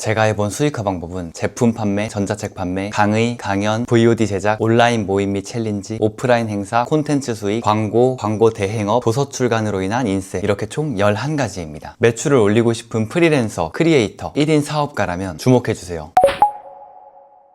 제가 해본 수익화 방법은 제품 판매, 전자책 판매, 강의, 강연, VOD 제작, 온라인 모임 및 챌린지, 오프라인 행사, 콘텐츠 수익, 광고, 광고 대행업, 도서 출간으로 인한 인세, 이렇게 총 11가지입니다. 매출을 올리고 싶은 프리랜서, 크리에이터, 1인 사업가라면 주목해주세요.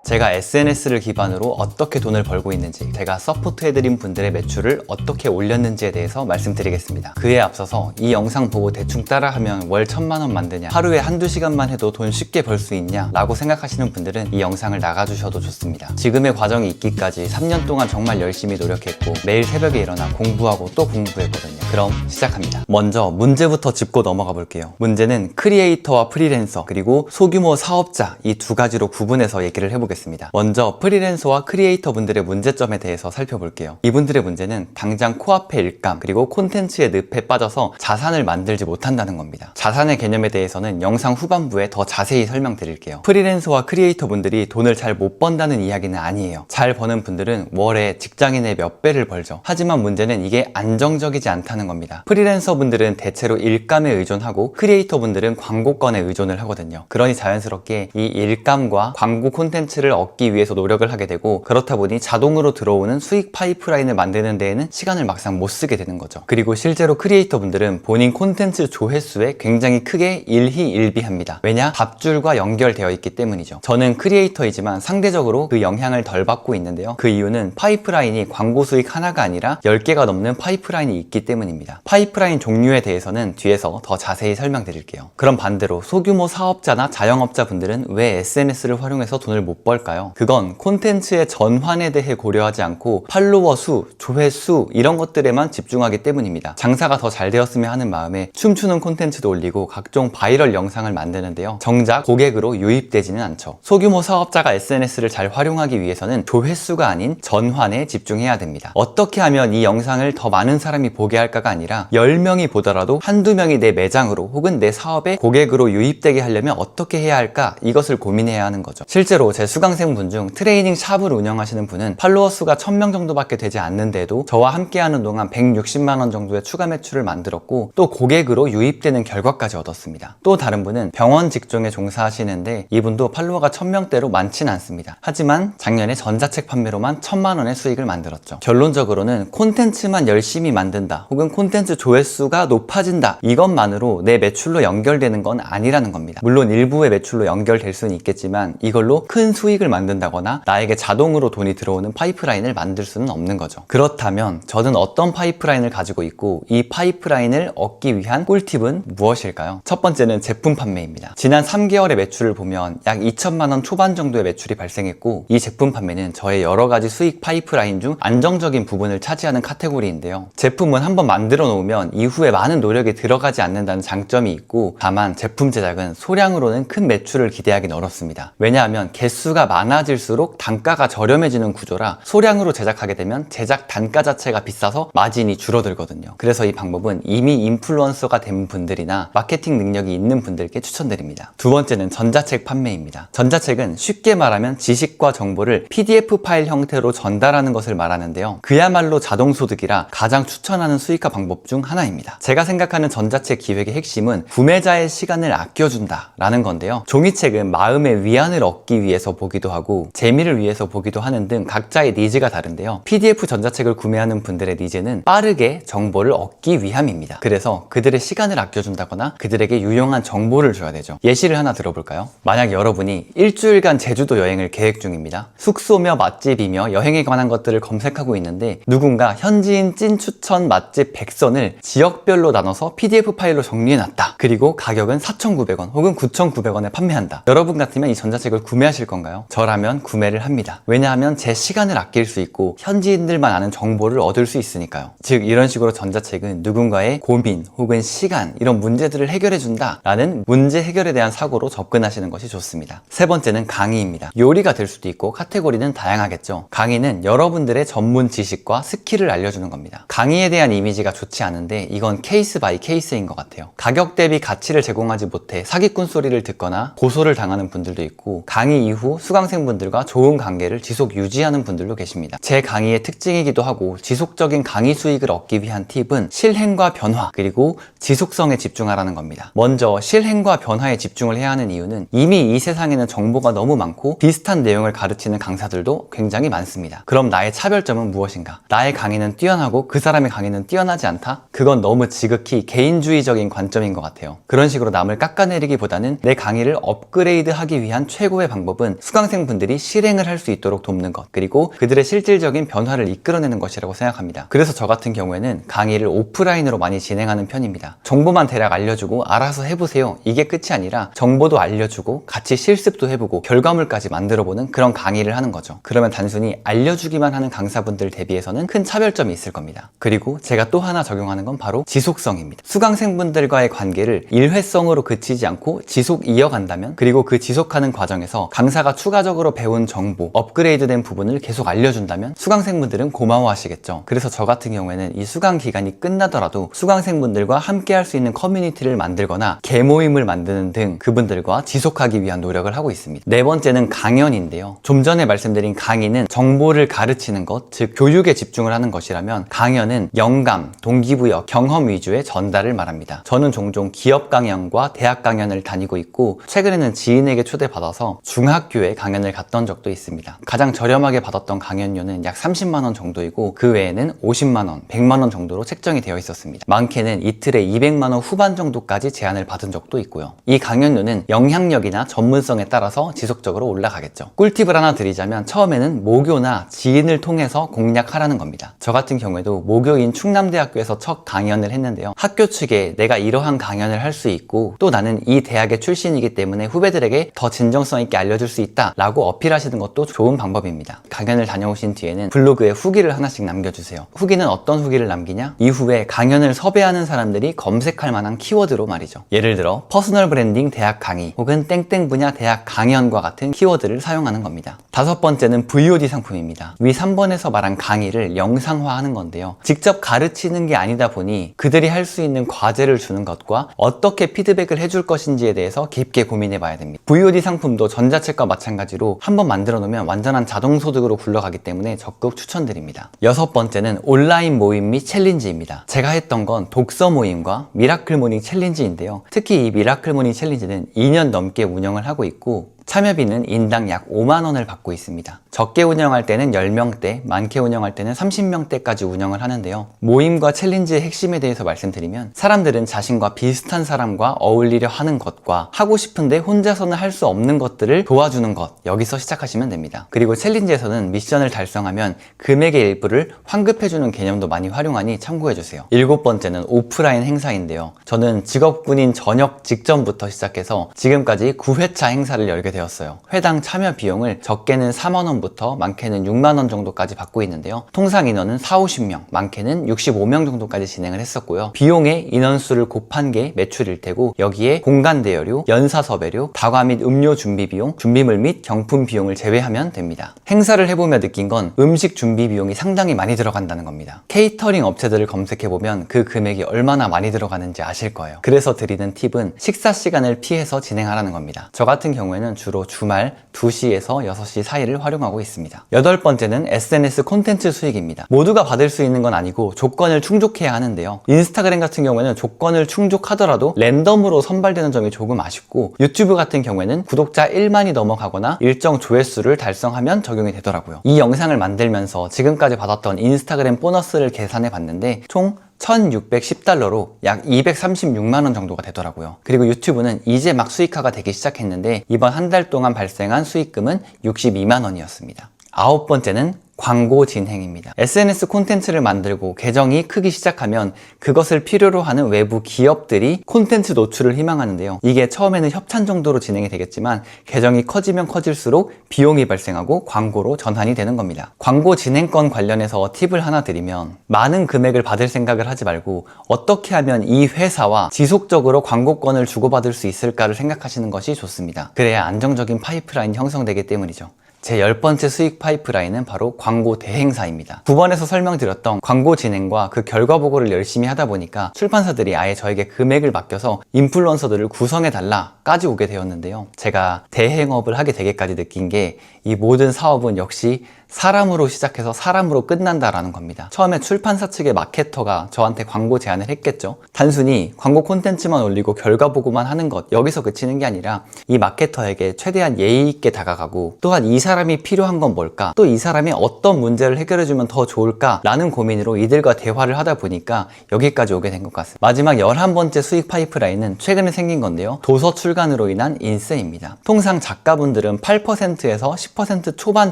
제가 SNS를 기반으로 어떻게 돈을 벌고 있는지, 제가 서포트해드린 분들의 매출을 어떻게 올렸는지에 대해서 말씀드리겠습니다. 그에 앞서서 이 영상 보고 대충 따라하면 월 1000만원 만드냐, 하루에 한두 시간만 해도 돈 쉽게 벌 수 있냐 라고 생각하시는 분들은 이 영상을 나가주셔도 좋습니다. 지금의 과정이 있기까지 3년 동안 정말 열심히 노력했고 매일 새벽에 일어나 공부하고 또 공부했거든요. 그럼 시작합니다. 먼저 문제부터 짚고 넘어가 볼게요. 문제는 크리에이터와 프리랜서, 그리고 소규모 사업자, 이 두 가지로 구분해서 얘기를 해보겠습니다. 먼저 프리랜서와 크리에이터 분들의 문제점에 대해서 살펴볼게요. 이분들의 문제는 당장 코앞의 일감, 그리고 콘텐츠의 늪에 빠져서 자산을 만들지 못한다는 겁니다. 자산의 개념에 대해서는 영상 후반부에 더 자세히 설명드릴게요. 프리랜서와 크리에이터 분들이 돈을 잘 못 번다는 이야기는 아니에요. 잘 버는 분들은 월에 직장인의 몇 배를 벌죠. 하지만 문제는 이게 안정적이지 않다는 겁니다. 프리랜서 분들은 대체로 일감에 의존하고 크리에이터 분들은 광고권에 의존을 하거든요. 그러니 자연스럽게 이 일감과 광고 콘텐츠를 얻기 위해서 노력을 하게 되고, 그렇다 보니 자동으로 들어오는 수익 파이프라인을 만드는 데에는 시간을 막상 못 쓰게 되는 거죠. 그리고 실제로 크리에이터 분들은 본인 콘텐츠 조회수에 굉장히 크게 일희일비합니다. 왜냐? 밥줄과 연결되어 있기 때문이죠. 저는 크리에이터이지만 상대적으로 그 영향을 덜 받고 있는데요. 그 이유는 파이프라인이 광고 수익 하나가 아니라 10개가 넘는 파이프라인이 있기 때문입니다. 파이프라인 종류에 대해서는 뒤에서 더 자세히 설명드릴게요. 그럼 반대로 소규모 사업자나 자영업자 분들은 왜 SNS를 활용해서 돈을 못 벌까요? 그건 콘텐츠의 전환에 대해 고려하지 않고 팔로워 수, 조회수 이런 것들에만 집중하기 때문입니다. 장사가 더 잘 되었으면 하는 마음에 춤추는 콘텐츠도 올리고 각종 바이럴 영상을 만드는데요. 정작 고객으로 유입되지는 않죠. 소규모 사업자가 SNS를 잘 활용하기 위해서는 조회수가 아닌 전환에 집중해야 됩니다. 어떻게 하면 이 영상을 더 많은 사람이 보게 할까가 아니라 10명이 보더라도 한두 명이 내 매장으로 혹은 내 사업에 고객으로 유입되게 하려면 어떻게 해야 할까? 이것을 고민해야 하는 거죠. 실제로 제 수강생분 중 트레이닝 샵을 운영하시는 분은 팔로워 수가 1000명 정도밖에 되지 않는데도 저와 함께하는 동안 160만원 정도의 추가 매출을 만들었고 또 고객으로 유입되는 결과까지 얻었습니다. 또 다른 분은 병원 직종에 종사하시는데 이분도 팔로워가 1000명대로 많진 않습니다. 하지만 작년에 전자책 판매로만 1000만원의 수익을 만들었죠. 결론적으로는 콘텐츠만 열심히 만든다 혹은 콘텐츠 조회수가 높아진다 이것만으로 내 매출로 연결되는 건 아니라는 겁니다. 물론 일부의 매출로 연결될 수는 있겠지만 이걸로 큰 수익을 만든다거나 나에게 자동으로 돈이 들어오는 파이프라인을 만들 수는 없는 거죠. 그렇다면 저는 어떤 파이프라인을 가지고 있고 이 파이프라인을 얻기 위한 꿀팁은 무엇일까요? 첫 번째는 제품 판매입니다. 지난 3개월의 매출을 보면 약 2천만원 초반 정도의 매출이 발생했고 이 제품 판매는 저의 여러가지 수익 파이프라인 중 안정적인 부분을 차지하는 카테고리인데요. 제품은 한번 만들어 놓으면 이후에 많은 노력이 들어가지 않는다는 장점이 있고, 다만 제품 제작은 소량으로는 큰 매출을 기대하기는 어렵습니다. 왜냐하면 개수가 많아질수록 단가가 저렴해지는 구조라 소량으로 제작하게 되면 제작 단가 자체가 비싸서 마진이 줄어들거든요. 그래서 이 방법은 이미 인플루언서가 된 분들이나 마케팅 능력이 있는 분들께 추천드립니다. 두 번째는 전자책 판매입니다. 전자책은 쉽게 말하면 지식과 정보를 PDF 파일 형태로 전달하는 것을 말하는데요. 그야말로 자동소득이라 가장 추천하는 수익화 방법 중 하나입니다. 제가 생각하는 전자책 기획의 핵심은 구매자의 시간을 아껴준다 라는 건데요. 종이책은 마음의 위안을 얻기 위해서 보기도 하고 재미를 위해서 보기도 하는 등 각자의 니즈가 다른데요. PDF 전자책을 구매하는 분들의 니즈는 빠르게 정보를 얻기 위함입니다. 그래서 그들의 시간을 아껴준다거나 그들에게 유용한 정보를 줘야 되죠. 예시를 하나 들어볼까요? 만약 여러분이 일주일간 제주도 여행을 계획 중입니다. 숙소며 맛집이며 여행에 관한 것들을 검색하고 있는데 누군가 현지인 찐 추천 맛집 100선을 지역별로 나눠서 PDF 파일로 정리해놨다. 그리고 가격은 4,900원 혹은 9,900원에 판매한다. 여러분 같으면 이 전자책을 구매하실 건가요? 저라면 구매를 합니다. 왜냐하면 제 시간을 아낄 수 있고 현지인들만 아는 정보를 얻을 수 있으니까요. 즉 이런 식으로 전자책은 누군가의 고민 혹은 시간 이런 문제들을 해결해준다 라는 문제 해결에 대한 사고로 접근하시는 것이 좋습니다. 세 번째는 강의입니다. 요리가 될 수도 있고 카테고리는 다양하겠죠. 강의는 여러분들의 전문 지식과 스킬을 알려주는 겁니다. 강의에 대한 이미지가 좋지 않은데 이건 케이스 바이 케이스인 것 같아요. 가격 대비 가치를 제공하지 못해 사기꾼 소리를 듣거나 고소를 당하는 분들도 있고 강의 이후 수강생분들과 좋은 관계를 지속 유지하는 분들도 계십니다. 제 강의의 특징이기도 하고 지속적인 강의 수익을 얻기 위한 팁은 실행과 변화 그리고 지속성에 집중하라는 겁니다. 먼저 실행과 변화에 집중을 해야 하는 이유는 이미 이 세상에는 정보가 너무 많고 비슷한 내용을 가르치는 강사들도 굉장히 많습니다. 그럼 나의 차별점은 무엇인가? 나의 강의는 뛰어나고 그 사람의 강의는 뛰어나지 않다? 그건 너무 지극히 개인주의적인 관점인 것 같아요. 그런 식으로 남을 깎아내리기보다는 내 강의를 업그레이드하기 위한 최고의 방법은 수강생분들이 실행을 할 수 있도록 돕는 것, 그리고 그들의 실질적인 변화를 이끌어내는 것이라고 생각합니다. 그래서 저 같은 경우에는 강의를 오프라인으로 많이 진행하는 편입니다. 정보만 대략 알려주고 알아서 해보세요, 이게 끝이 아니라 정보도 알려주고 같이 실습도 해보고 결과물까지 만들어보는 그런 강의를 하는 거죠. 그러면 단순히 알려주기만 하는 강사분들 대비해서는 큰 차별점이 있을 겁니다. 그리고 제가 또 하나 적용하는 건 바로 지속성입니다. 수강생분들과의 관계를 일회성으로 그치지 않고 지속 이어간다면, 그리고 그 지속하는 과정에서 강사가 추가적으로 배운 정보, 업그레이드된 부분을 계속 알려준다면 수강생분들은 고마워하시겠죠. 그래서 저 같은 경우에는 이 수강 기간이 끝나더라도 수강생분들과 함께 할 수 있는 커뮤니티를 만들거나 개모임을 만드는 등 그분들과 지속하기 위한 노력을 하고 있습니다. 네 번째는 강연인데요. 좀 전에 말씀드린 강의는 정보를 가르치는 것, 즉 교육에 집중을 하는 것이라면, 강연은 영감, 동기부여, 경험 위주의 전달을 말합니다. 저는 종종 기업 강연과 대학 강연을 다니고 있고, 최근에는 지인에게 초대받아서 중학교에 강연을 갔던 적도 있습니다. 가장 저렴하게 받았던 강연료는 약 30만 원 정도이고, 그 외에는 50만 원, 100만 원 정도로 책정이 되어 있었습니다. 많게는 이틀에 200만 원 후반 정도까지 제안을 받은 적도 있고요. 이 강연료는 영향력이나 전문성에 따라서 지속적으로 올라가겠죠. 꿀팁을 하나 드리자면, 처음에는 모교나 지인을 통해서 공략하라는 겁니다. 저 같은 경우에도 모교인 충남대학교에서 첫 강연을 했는데요. 학교 측에 내가 이러한 강연을 할 수 있고, 또 나는 이 대학의 출신이기 때문에 후배들에게 더 진정성 있게 알려줄 수 있다 라고 어필하시는 것도 좋은 방법입니다. 강연을 다녀오신 뒤에는 블로그에 후기를 하나씩 남겨주세요. 후기는 어떤 후기를 남기냐? 이후에 강연을 섭외하는 사람들이 검색할 만한 키워드로 말이죠. 예를 들어 퍼스널 브랜딩 대학 강의 혹은 땡땡 분야 대학 강연과 같은 키워드를 사용하는 겁니다. 다섯 번째는 VOD 상품입니다. 위 3번에서 말한 강의를 영상화하는 건데요. 직접 가르치는 게 아니다 보니 그들이 할 수 있는 과제를 주는 것과 어떻게 피드백을 해줄 것인지에 대해서 깊게 고민해 봐야 됩니다. VOD 상품도 전자책과 마찬가지로 한번 만들어 놓으면 완전한 자동소득으로 굴러가기 때문에 적극 추천드립니다. 여섯 번째는 온라인 모임 및 챌린지입니다. 제가 했던 건 독서 모임과 미라클 모닝 챌린지인데요. 특히 이 미라클 모닝 챌린지는 2년 넘게 운영을 하고 있고, 참여비는 인당 약 5만 원을 받고 있습니다. 적게 운영할 때는 10명대, 많게 운영할 때는 30명대까지 운영을 하는데요. 모임과 챌린지의 핵심에 대해서 말씀드리면, 사람들은 자신과 비슷한 사람과 어울리려 하는 것과 하고 싶은데 혼자서는 할 수 없는 것들을 도와주는 것, 여기서 시작하시면 됩니다. 그리고 챌린지에서는 미션을 달성하면 금액의 일부를 환급해주는 개념도 많이 활용하니 참고해주세요. 일곱 번째는 오프라인 행사인데요. 저는 직업군인 전역 직전부터 시작해서 지금까지 9회차 행사를 열게 되었어요. 회당 참여 비용을 적게는 4만 원부터 많게는 6만 원 정도까지 받고 있는데요. 통상 인원은 40-50명, 많게는 65명 정도까지 진행을 했었고요. 비용의 인원수를 곱한 게 매출일 테고, 여기에 공간 대여료, 연사 섭외료, 다과 및 음료 준비 비용, 준비물 및 경품 비용을 제외하면 됩니다. 행사를 해보며 느낀 건 음식 준비 비용이 상당히 많이 들어간다는 겁니다. 케이터링 업체들을 검색해보면 그 금액이 얼마나 많이 들어가는지 아실 거예요. 그래서 드리는 팁은 식사 시간을 피해서 진행하라는 겁니다. 저 같은 경우에는 주로 주말 2시에서 6시 사이를 활용하고 있습니다. 여덟 번째는 SNS 콘텐츠 수익입니다. 모두가 받을 수 있는 건 아니고 조건을 충족해야 하는데요. 인스타그램 같은 경우에는 조건을 충족하더라도 랜덤으로 선발되는 점이 조금 아쉽고, 유튜브 같은 경우에는 구독자 1만이 넘어가거나 일정 조회수를 달성하면 적용이 되더라고요. 이 영상을 만들면서 지금까지 받았던 인스타그램 보너스를 계산해 봤는데 총 1610달러로 약 236만 원 정도가 되더라고요. 그리고 유튜브는 이제 막 수익화가 되기 시작했는데 이번 한 달 동안 발생한 수익금은 62만 원이었습니다. 아홉 번째는 광고 진행입니다. SNS 콘텐츠를 만들고 계정이 크기 시작하면 그것을 필요로 하는 외부 기업들이 콘텐츠 노출을 희망하는데요. 이게 처음에는 협찬 정도로 진행이 되겠지만 계정이 커지면 커질수록 비용이 발생하고 광고로 전환이 되는 겁니다. 광고 진행권 관련해서 팁을 하나 드리면, 많은 금액을 받을 생각을 하지 말고 어떻게 하면 이 회사와 지속적으로 광고권을 주고받을 수 있을까를 생각하시는 것이 좋습니다. 그래야 안정적인 파이프라인이 형성되기 때문이죠. 제 10번째 수익 파이프라인은 바로 광고 대행사입니다. 9번에서 설명드렸던 광고 진행과 그 결과 보고를 열심히 하다 보니까 출판사들이 아예 저에게 금액을 맡겨서 인플루언서들을 구성해달라까지 오게 되었는데요. 제가 대행업을 하게 되기까지 느낀 게 이 모든 사업은 역시 사람으로 시작해서 사람으로 끝난다라는 겁니다. 처음에 출판사 측의 마케터가 저한테 광고 제안을 했겠죠. 단순히 광고 콘텐츠만 올리고 결과 보고만 하는 것, 여기서 그치는 게 아니라 이 마케터에게 최대한 예의 있게 다가가고, 또한 이 사람이 필요한 건 뭘까, 또 이 사람이 어떤 문제를 해결해주면 더 좋을까 라는 고민으로 이들과 대화를 하다 보니까 여기까지 오게 된 것 같습니다. 마지막 11번째 수익 파이프라인은 최근에 생긴 건데요. 도서 출간으로 인한 인세입니다. 통상 작가분들은 8%에서 10% 초반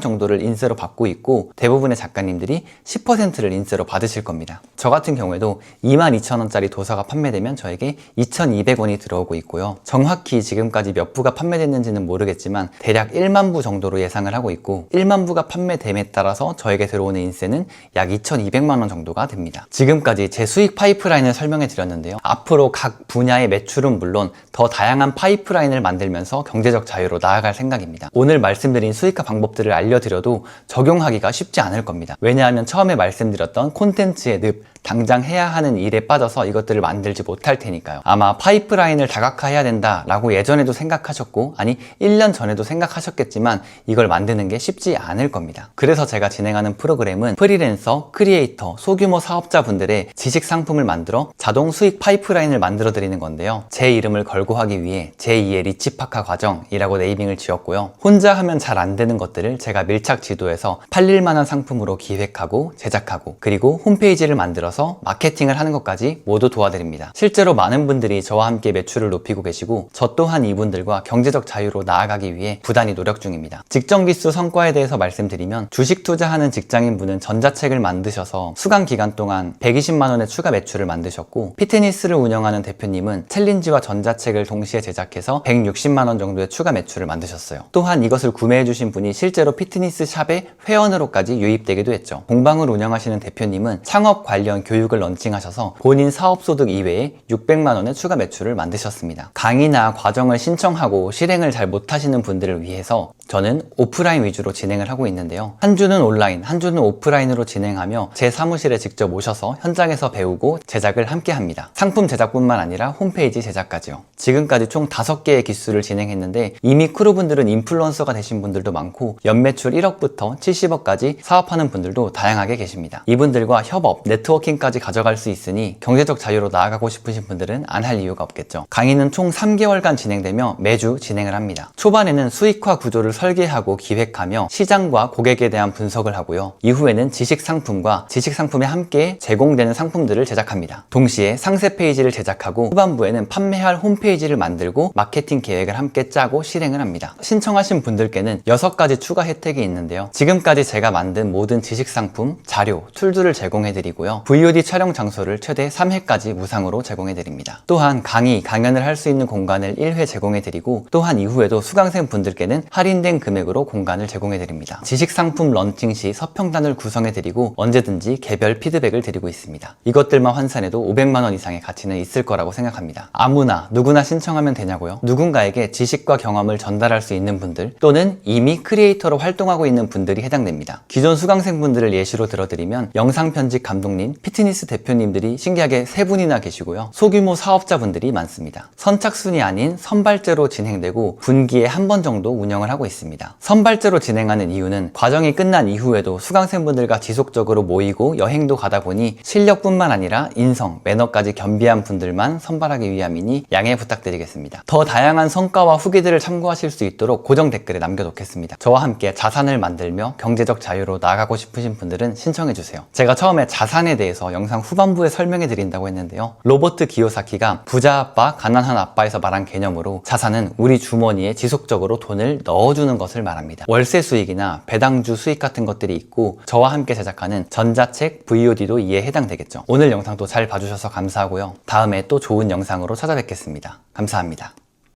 정도를 인세로 받고 있고, 대부분의 작가님들이 10%를 인세로 받으실 겁니다. 저 같은 경우에도 22,000원짜리 도서가 판매되면 저에게 2,200원이 들어오고 있고요. 정확히 지금까지 몇 부가 판매됐는지는 모르겠지만 대략 1만 부 정도로 예상을 하고 있고, 1만 부가 판매됨에 따라서 저에게 들어오는 인세는 약 2,200만 원 정도가 됩니다. 지금까지 제 수익 파이프라인을 설명해 드렸는데요. 앞으로 각 분야의 매출은 물론 더 다양한 파이프라인을 만들면서 경제적 자유로 나아갈 생각입니다. 오늘 말씀드린 수익화 방법들을 알려드려도 적용하기가 쉽지 않을 겁니다. 왜냐하면 처음에 말씀드렸던 콘텐츠의 늪, 당장 해야 하는 일에 빠져서 이것들을 만들지 못할 테니까요. 아마 파이프라인을 다각화해야 된다라고 예전에도 생각하셨고, 아니 1년 전에도 생각하셨겠지만 이걸 만드는 게 쉽지 않을 겁니다. 그래서 제가 진행하는 프로그램은 프리랜서, 크리에이터, 소규모 사업자분들의 지식 상품을 만들어 자동 수익 파이프라인을 만들어 드리는 건데요. 제 이름을 걸고 하기 위해 제2의 리치파카 과정이라고 네이밍을 지었고요. 혼자 하면 잘 안 되는 것들을 제가 밀착 지도해서 팔릴 만한 상품으로 기획하고 제작하고, 그리고 홈페이지를 만들어서 마케팅을 하는 것까지 모두 도와드립니다. 실제로 많은 분들이 저와 함께 매출을 높이고 계시고, 저 또한 이분들과 경제적 자유로 나아가기 위해 부단히 노력 중입니다. 직전기수 성과에 대해서 말씀드리면, 주식 투자하는 직장인분은 전자책을 만드셔서 수강 기간 동안 120만 원의 추가 매출을 만드셨고, 피트니스를 운영하는 대표님은 챌린지와 전자책을 동시에 제작해서 160만 원 정도의 추가 매출을 만드셨어요. 또한 이것을 구매해 주신 분이 실제로 피트니스 샵의 회원으로까지 유입되기도 했죠. 공방을 운영하시는 대표님은 창업 관련 교육을 런칭하셔서 본인 사업소득 이외에 600만 원의 추가 매출을 만드셨습니다. 강의나 과정을 신청하고 실행을 잘 못하시는 분들을 위해서 저는 오프라인 위주로 진행을 하고 있는데요. 한 주는 온라인, 한 주는 오프라인으로 진행하며 제 사무실에 직접 오셔서 현장에서 배우고 제작을 함께 합니다. 상품 제작뿐만 아니라 홈페이지 제작까지요. 지금까지 총 5개의 기수를 진행했는데, 이미 크루분들은 인플루언서가 되신 분들도 많고, 연매출 1억부터 70억까지 사업하는 분들도 다양하게 계십니다. 이분들과 협업, 네트워킹까지 가져갈 수 있으니 경제적 자유로 나아가고 싶으신 분들은 안 할 이유가 없겠죠. 강의는 총 3개월간 진행되며 매주 진행을 합니다. 초반에는 수익화 구조를 설계하고 기획하며 시장과 고객에 대한 분석을 하고요. 이후에는 지식 상품과 지식 상품에 함께 제공되는 상품들을 제작합니다. 동시에 상세 페이지를 제작하고, 후반부에는 판매할 홈페이지를 만들고 마케팅 계획을 함께 짜고 실행을 합니다. 신청하신 분들께는 6가지 추가 혜택이 있는데요. 지금까지 제가 만든 모든 지식 상품, 자료, 툴들을 제공해드리고요. VOD 촬영 장소를 최대 3회까지 무상으로 제공해드립니다. 또한 강의, 강연을 할 수 있는 공간을 1회 제공해드리고, 또한 이후에도 수강생 분들께는 할인된 금액으로 공간을 제공해드립니다. 지식 상품 런칭 시 서평단을 구성해드리고 언제든지 개별 피드백을 드리고 있습니다. 이것들만 환산해도 500만 원 이상의 가치는 있을 거라고 생각합니다. 아무나 누구나 신청하면 되냐고요? 누군가에게 지식과 경험을 전달할 수 있는 분들, 또는 이미 크리에이터로 활동하고 있는 분들이 해당됩니다. 기존 수강생분들을 예시로 들어드리면 영상 편집 감독님, 피트니스 대표님들이 신기하게 3분이나 계시고요. 소규모 사업자분들이 많습니다. 선착순이 아닌 선발제로 진행되고 분기에 한 번 정도 운영을 하고 있습니다. 선발제로 진행하는 이유는 과정이 끝난 이후에도 수강생분들과 지속적으로 모이고 여행도 가다 보니 실력뿐만 아니라 인성, 매너까지 겸비한 분들만 선발하기 위함이니 양해 부탁드리겠습니다. 더 다양한 성과와 후기들을 참고하실 수 있도록 고정 댓글에 남겨놓겠습니다. 저와 함께 자산을 만들며 경제적 자유로 나아가고 싶으신 분들은 신청해주세요. 제가 처음에 자산에 대해서 영상 후반부에 설명해 드린다고 했는데요. 로버트 기요사키가 부자 아빠, 가난한 아빠에서 말한 개념으로 자산은 우리 주머니에 지속적으로 돈을 넣어주는 것을 말합니다. 월세 수익이나 배당주 수익 같은 것들이 있고, 저와 함께 제작하는 전자책, VOD도 이에 해당되겠죠. 오늘 영상도 잘 봐주셔서 감사하고요. 다음에 또 좋은 영상으로 찾아뵙겠습니다. 감사합니다.